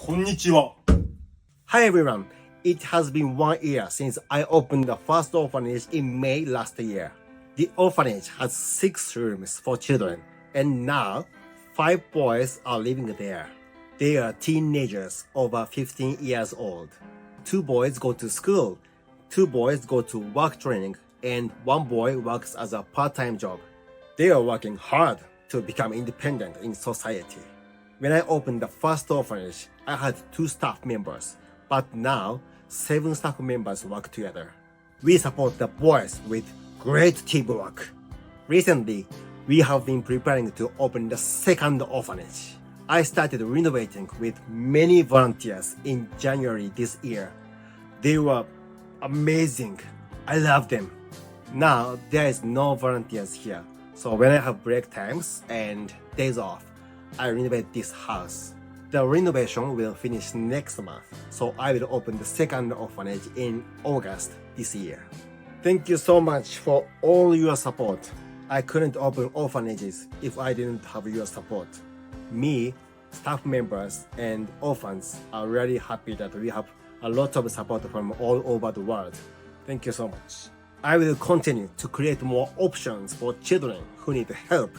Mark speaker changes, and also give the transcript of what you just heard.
Speaker 1: Konnichiwa. Hi everyone. It has been 1 year since I opened the first orphanage in May last year. The orphanage has 6 rooms for children, and now 5 boys are living there. They are teenagers over 15 years old. 2 boys go to school, 2 boys go to work training, and 1 boy works as a part-time job. They are working hard to become independent in society. When I opened the first orphanage, I had 2 staff members, but now 7 staff members work together. We support the boys with great teamwork. Recently, we have been preparing to open the second orphanage. I started renovating with many volunteers in January this year. They were amazing. I love them. Now there is no volunteers here, so when I have break times and days off, I renovate this house. The renovation will finish next month, so I will open the second orphanage in August this year. Thank you so much for all your support. I couldn't open orphanages if I didn't have your support. Me, staff members, and orphans are really happy that we have a lot of support from all over the world. Thank you so much. I will continue to create more options for children who need help